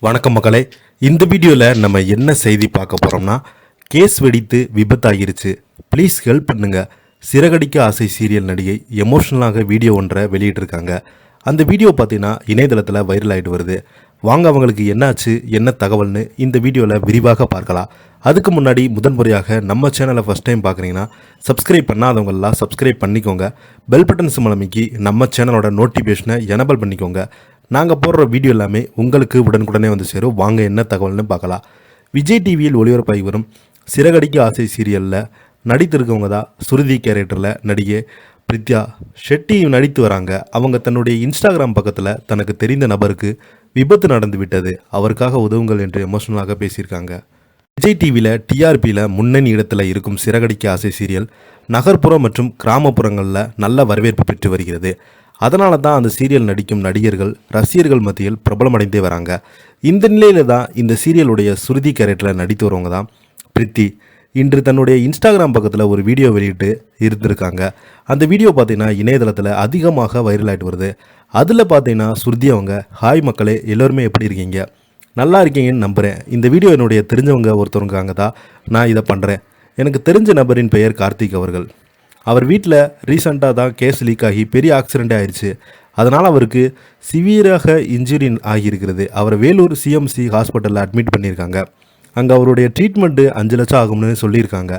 வணக்கம் மக்களே. இந்த வீடியோவில் நம்ம என்ன செய்தி பார்க்க போகிறோம்னா, கேஸ் வெடித்து விபத்தாகிருச்சு, ப்ளீஸ் ஹெல்ப் பண்ணுங்க. சிறகடிக்க ஆசை சீரியல் நடிகை எமோஷ்னலாக வீடியோ ஒன்றை வெளியிட்டிருக்காங்க. அந்த வீடியோ பார்த்தீங்கன்னா இணையதளத்தில் வைரல் ஆகிட்டு வருது. வாங்க அவங்களுக்கு என்னாச்சு, என்ன தகவல்னு இந்த வீடியோவில் விரிவாக பார்க்கலாம். அதுக்கு முன்னாடி முதன்முறையாக நம்ம சேனலை ஃபஸ்ட் டைம் பார்க்குறீங்கன்னா சப்ஸ்கிரைப் பண்ணாதவங்கெல்லாம் சப்ஸ்கிரைப் பண்ணிக்கோங்க. பெல் பட்டன் சிம்பல் அமைக்கி நம்ம சேனலோட நோட்டிஃபிகேஷனை எனபிள் பண்ணிக்கோங்க. நாங்கள் போடுற வீடியோ எல்லாமே உங்களுக்கு உடனுக்குடனே வந்து சேரும். வாங்க என்ன தகவல்னு பார்க்கலாம். விஜய் டிவியில் ஒளிபரப்பாகி வரும் சிறகடிக்க ஆசை சீரியலில் நடித்திருக்கவங்க தான் சுருதி கேரக்டரில் நடிகை பிரித்யா ஷெட்டி நடித்து வராங்க. அவங்க தன்னுடைய இன்ஸ்டாகிராம் பக்கத்தில் தனக்கு தெரிந்த நபருக்கு விபத்து நடந்து விட்டது, அவருக்காக உதவுங்கள் என்று எமோஷனலாக பேசியிருக்காங்க. விஜய் டிவியில் டிஆர்பியில் முன்னணி இடத்துல இருக்கும் சிறகடிக்க ஆசை சீரியல் நகர்ப்புறம் மற்றும் கிராமப்புறங்களில் நல்ல வரவேற்பு பெற்று வருகிறது. அதனால தான் அந்த சீரியல் நடிக்கும் நடிகர்கள் ரசிகர்கள் மத்தியில் பிரபலமடைந்தே வராங்க. இந்த நிலையில தான் இந்த சீரியலுடைய சுருதி கேரக்டரில் நடித்து வரவங்க தான் பிரித்தி இன்று தன்னுடைய இன்ஸ்டாகிராம் பக்கத்தில் ஒரு வீடியோ வெளியிட்டு இருந்திருக்காங்க. அந்த வீடியோ பார்த்தீங்கன்னா இணையதளத்தில் அதிகமாக வைரல் ஆகிட்டு வருது. அதில் பார்த்தீங்கன்னா சுருதி அவங்க, ஹாய் மக்களே, எல்லோருமே எப்படி இருக்கீங்க, நல்லா இருக்கீங்கன்னு நம்புகிறேன். இந்த வீடியோ என்னுடைய தெரிஞ்சவங்க ஒருத்தவங்க தான் நான் இதை பண்ணுறேன். எனக்கு தெரிஞ்ச நபரின் பெயர் கார்த்திக் அவர்கள். அவர் வீட்டில் ரீசெண்டாக தான் கேஸ் லீக் ஆகி பெரிய ஆக்சிடெண்ட் ஆயிடுச்சு. அதனால் அவருக்கு சிவியராக இன்ஜுரி ஆகியிருக்கிறது. அவரை வேலூர் சிஎம்சி ஹாஸ்பிட்டலில் அட்மிட் பண்ணியிருக்காங்க. அங்கே அவருடைய ட்ரீட்மெண்ட்டு 5 லட்சம் ஆகும்னு சொல்லியிருக்காங்க.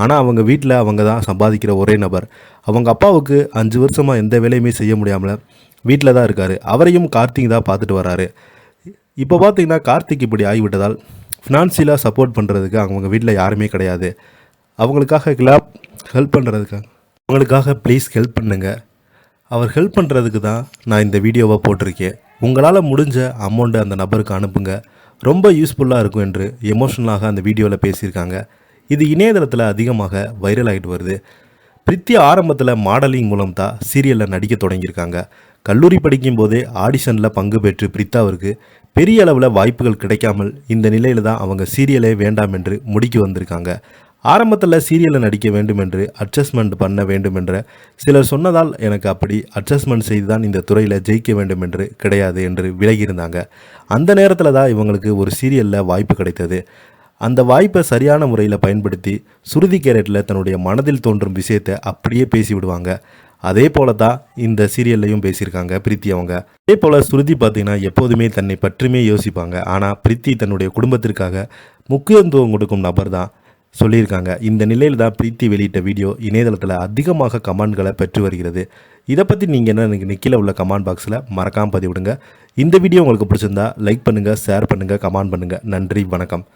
ஆனால் அவங்க வீட்டில் அவங்க தான் சம்பாதிக்கிற ஒரே நபர். அவங்க அப்பாவுக்கு 5 வருஷமாக எந்த வேலையுமே செய்ய முடியாமல் வீட்டில் தான் இருக்கார். அவரையும் கார்த்திக் தான் பார்த்துட்டு வராரு. இப்போ பார்த்தீங்கன்னா கார்த்திக் இப்படி ஆகிவிட்டதால் ஃபினான்சியலாக சப்போர்ட் பண்ணுறதுக்கு அவங்க வீட்டில் யாருமே கிடையாது. அவங்களுக்காக ஹெல்ப் பண்ணுறதுக்காக அவங்களுக்காக ப்ளீஸ் ஹெல்ப் பண்ணுங்கள். அவர் ஹெல்ப் பண்ணுறதுக்கு தான் நான் இந்த வீடியோவை போட்டிருக்கேன். உங்களால் முடிஞ்ச அமௌண்ட்டை அந்த நபருக்கு அனுப்புங்க, ரொம்ப யூஸ்ஃபுல்லாக இருக்கும் என்று எமோஷனலாக அந்த வீடியோவில் பேசியிருக்காங்க. இது இணையதளத்தில் அதிகமாக வைரல் ஆகிட்டு வருது. பிரித்யா ஆரம்பத்தில் மாடலிங் மூலம் தான் சீரியலில் நடிக்க தொடங்கியிருக்காங்க. கல்லூரி படிக்கும் போதே ஆடிஷனில் பங்கு பெற்று பிரித்தாவிற்கு பெரிய அளவில் வாய்ப்புகள் கிடைக்காமல் இந்த நிலையில் தான் அவங்க சீரியலே வேண்டாம் என்று முடிக்கு வந்திருக்காங்க. ஆரம்பத்தில் சீரியலில் நடிக்க வேண்டும் என்று அட்ஜஸ்ட்மெண்ட் பண்ண வேண்டும் என்ற சிலர் சொன்னதால் எனக்கு அப்படி அட்ஜஸ்ட்மெண்ட் செய்து தான் இந்த துறையில் ஜெயிக்க வேண்டும் என்று கிடையாது என்று விலகியிருந்தாங்க. அந்த நேரத்தில் தான் இவங்களுக்கு ஒரு சீரியலில் வாய்ப்பு கிடைத்தது. அந்த வாய்ப்பை சரியான முறையில் பயன்படுத்தி சுருதி கேரக்டரில் தன்னுடைய மனதில் தோன்றும் விஷயத்தை அப்படியே பேசிவிடுவாங்க. அதே போல தான் இந்த சீரியல்லையும் பேசியிருக்காங்க பிரித்தி அவங்க. அதே போல் சுருதி பார்த்திங்கன்னா எப்போதுமே தன்னை பற்றியுமே யோசிப்பாங்க. ஆனால் பிரித்தி தன்னுடைய குடும்பத்திற்காக முக்கியத்துவம் கொடுக்கும் நபர் தான் சொல்லியிருக்காங்க. இந்த நிலையில் தான் பிரீத்தி வெளியிட்ட வீடியோ இணையதளத்தில் அதிகமாக கமெண்ட்களை பெற்று வருகிறது. இதை பற்றி நீங்கள் என்ன கீழே உள்ள கமெண்ட் பாக்ஸில் மறக்காமல் பதிவிடுங்க. இந்த வீடியோ உங்களுக்கு பிடிச்சிருந்தா லைக் பண்ணுங்கள், ஷேர் பண்ணுங்கள், கமெண்ட் பண்ணுங்கள். நன்றி, வணக்கம்.